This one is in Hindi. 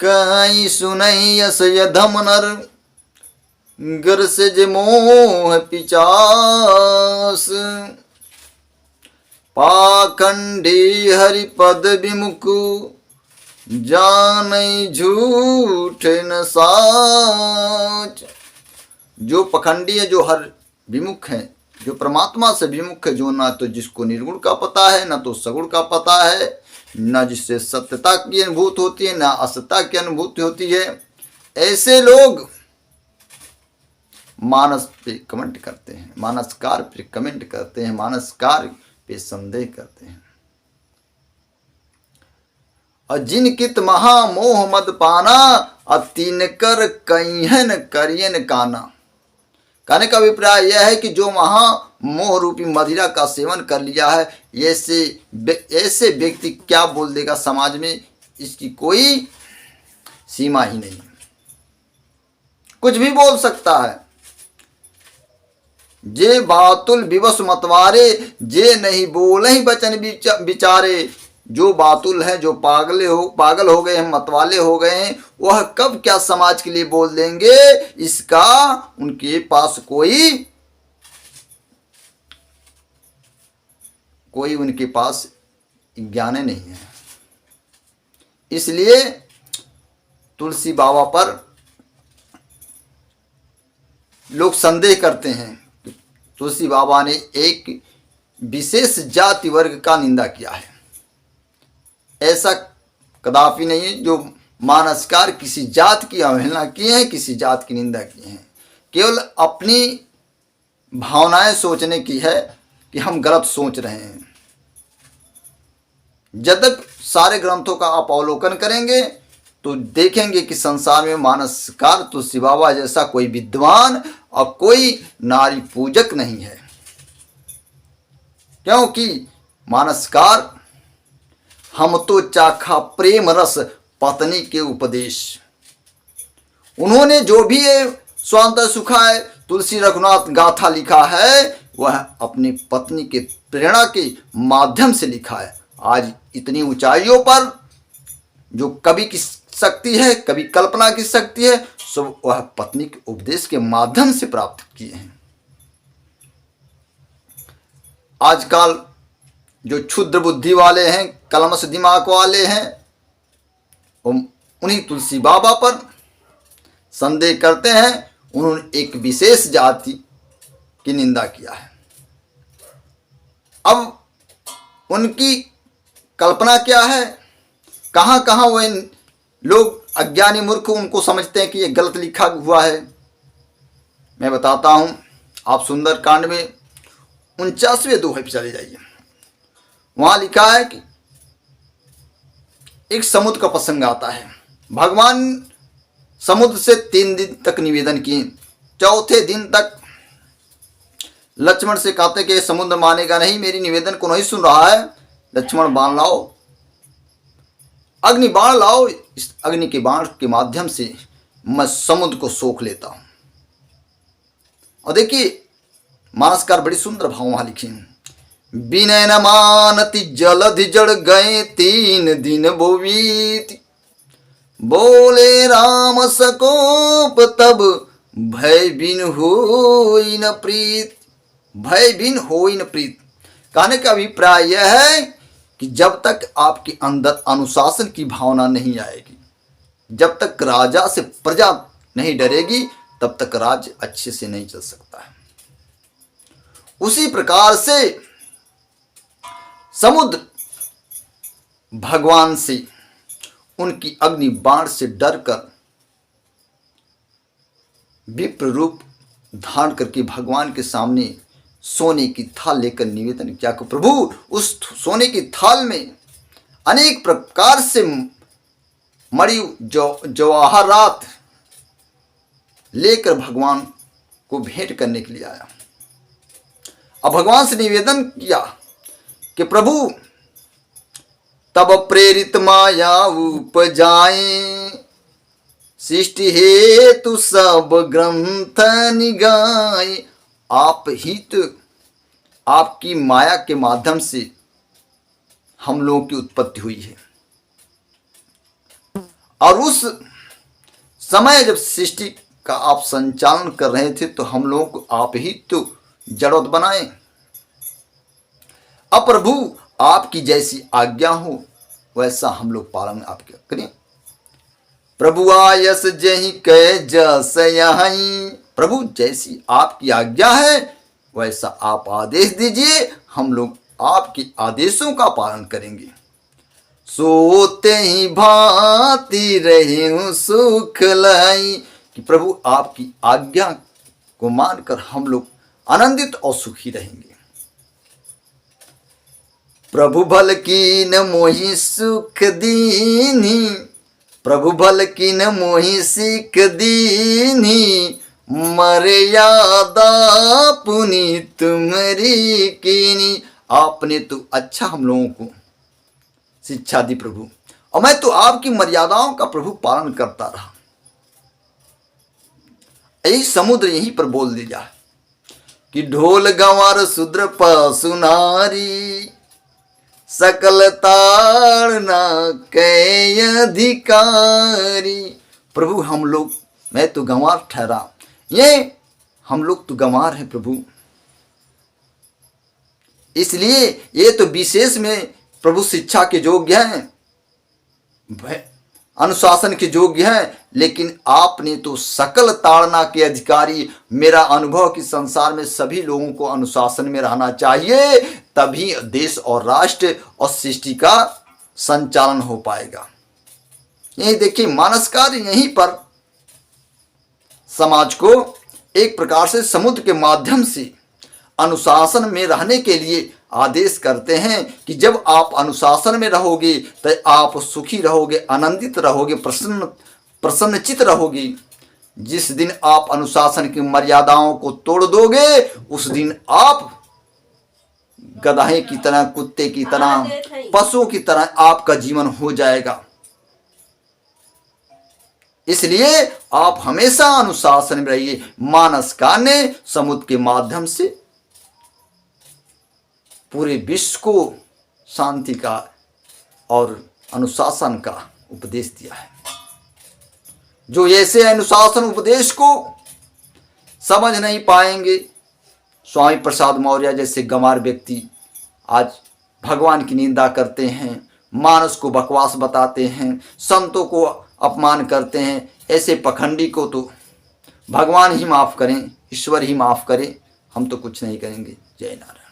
कहीं सुनई यस यधम नर गर से जे मोह पिचास। पाखंडी हरिपद विमुख जानई झूठ न साच। जो पखंडी है, जो हर विमुख है, जो परमात्मा से विमुख है, जो ना तो जिसको निर्गुण का पता है, ना तो सगुण का पता है, ना जिससे सत्यता की अनुभूति होती है, ना असत्यता की अनुभूति होती है, ऐसे लोग मानस पे कमेंट करते हैं, मानसकार पे कमेंट करते हैं, मानसकार पे संदेह करते हैं। और जिनकित महामोह मद पाना अतिन कर कईहन करियन काना। कहने का अभिप्राय यह है कि जो महामोह रूपी मदिरा का सेवन कर लिया है, ऐसे व्यक्ति क्या बोल देगा समाज में, इसकी कोई सीमा ही नहीं, कुछ भी बोल सकता है। जे बातुल विवश मतवारे जे नहीं बोले ही वचन बिचारे। जो बातुल है, जो पागल हो गए हैं, मतवाले हो गए हैं, वह कब क्या समाज के लिए बोल देंगे, इसका उनके पास कोई उनके पास ज्ञान नहीं है। इसलिए तुलसी बाबा पर लोग संदेह करते हैं। तुलसी बाबा ने एक विशेष जाति वर्ग का निंदा किया है, ऐसा कदापि नहीं है। जो मानसकार किसी जात की अवहेलना किए हैं, किसी जात की निंदा की है, केवल अपनी भावनाएं सोचने की है कि हम गलत सोच रहे हैं। जब सारे ग्रंथों का आप अवलोकन करेंगे तो देखेंगे कि संसार में मानसकार तुलसी बाबा जैसा कोई विद्वान और कोई नारी पूजक नहीं है। क्योंकि मानसकार हम तो चाखा प्रेम रस पत्नी के उपदेश। उन्होंने जो भी स्वांत सुखा है, तुलसी रघुनाथ गाथा लिखा है, वह अपनी पत्नी के प्रेरणा के माध्यम से लिखा है। आज इतनी ऊंचाइयों पर जो कवि की शक्ति है, कभी कल्पना की शक्ति है, सब वह पत्नी के उपदेश के माध्यम से प्राप्त किए हैं। आजकल जो क्षुद्र बुद्धि वाले हैं, कलमश दिमाग वाले हैं, उन्हीं तुलसी बाबा पर संदेह करते हैं। उन्होंने एक विशेष जाति की निंदा किया है। अब उनकी कल्पना क्या है, कहाँ कहाँ वह लोग अज्ञानी मूर्ख उनको समझते हैं कि ये गलत लिखा हुआ है। मैं बताता हूँ, आप सुंदरकांड में 49वें दोहे पे चले जाइए। वहाँ लिखा है कि एक समुद्र का प्रसंग आता है। भगवान समुद्र से 3 दिन तक निवेदन किए। चौथे दिन तक लक्ष्मण से कहते कि समुद्र मानेगा नहीं, मेरी निवेदन को नहीं सुन रहा है। लक्ष्मण बाण लाओ, अग्नि बाण लाओ, इस अग्नि के बाण के माध्यम से मैं समुद्र को सोख लेता हूं। और देखिए मानसकार बड़ी सुंदर भाव वहां लिखे हैं। विनय न मानति जलधि जड़ गए 3 दिन बोवीति। बोले राम सकोप तब भय बिन होई न प्रीत। भय बिन होई न प्रीत कहने का अभिप्राय यह है कि जब तक आपके अंदर अनुशासन की भावना नहीं आएगी, जब तक राजा से प्रजा नहीं डरेगी, तब तक राज्य अच्छे से नहीं चल सकता है। उसी प्रकार से समुद्र भगवान से, उनकी अग्नि बाण से डरकर विप्र रूप धारण करके भगवान के सामने सोने की थाल लेकर निवेदन किया कि प्रभु, उस सोने की थाल में अनेक प्रकार से मरी जवाहरात लेकर भगवान को भेंट करने के लिए आया। अब भगवान से निवेदन किया कि प्रभु, तब प्रेरित माया उपजाए, सृष्टि हेतु सब ग्रंथ निगाए। आप ही तो, आपकी माया के माध्यम से हम लोगों की उत्पत्ति हुई है। और उस समय जब सृष्टि का आप संचालन कर रहे थे तो हम लोगों को आप ही तो जड़वत बनाए। अब प्रभु आपकी जैसी आज्ञा हो वैसा हम लोग पालन आपके करें। प्रभु आयस जही कह जस यहीं, प्रभु जैसी आपकी आज्ञा है वैसा आप आदेश दीजिए, हम लोग आपके आदेशों का पालन करेंगे। सोते ही भांति रही हूँ सुख लाई, कि प्रभु आपकी आज्ञा को मानकर हम लोग आनंदित और सुखी रहेंगे। प्रभु भल की न मोहि सुख दीनी, प्रभु भल की न मोहि सिख दीनी, मर्यादा पुनि तुम्हारी कीनी। आपने तो अच्छा हम लोगों को शिक्षा दी प्रभु, और मैं तो आपकी मर्यादाओं का प्रभु पालन करता रहा। यही समुद्र यहीं पर बोल दिया कि ढोल गंवार शूद्र पशु नारी, सकल ताड़ना कै अधिकारी। प्रभु हम लोग, मैं तो गंवार ठहरा, ये हम लोग तो गंवार हैं प्रभु, इसलिए ये तो विशेष में प्रभु शिक्षा के योग्य हैं, अनुशासन के योग्य हैं, लेकिन आपने तो सकल ताड़ना के अधिकारी। मेरा अनुभव कि संसार में सभी लोगों को अनुशासन में रहना चाहिए, तभी देश और राष्ट्र और सृष्टि का संचालन हो पाएगा। यही देखिए मानस कार्य यहीं पर समाज को एक प्रकार से समुद्र के माध्यम से अनुशासन में रहने के लिए आदेश करते हैं कि जब आप अनुशासन में रहोगे तो आप सुखी रहोगे, आनंदित रहोगे, प्रसन्नचित रहोगे। जिस दिन आप अनुशासन की मर्यादाओं को तोड़ दोगे उस दिन आप गधाए की तरह, कुत्ते की तरह, पशुओं की तरह आपका जीवन हो जाएगा। इसलिए आप हमेशा अनुशासन में रहिए। मानसकार ने समुद्र के माध्यम से पूरे विश्व को शांति का और अनुशासन का उपदेश दिया है। जो ऐसे अनुशासन उपदेश को समझ नहीं पाएंगे, स्वामी प्रसाद मौर्य जैसे गंवार व्यक्ति आज भगवान की निंदा करते हैं, मानस को बकवास बताते हैं, संतों को अपमान करते हैं, ऐसे पखंडी को तो भगवान ही माफ़ करें, ईश्वर ही माफ़ करे, हम तो कुछ नहीं करेंगे। जय नारायण।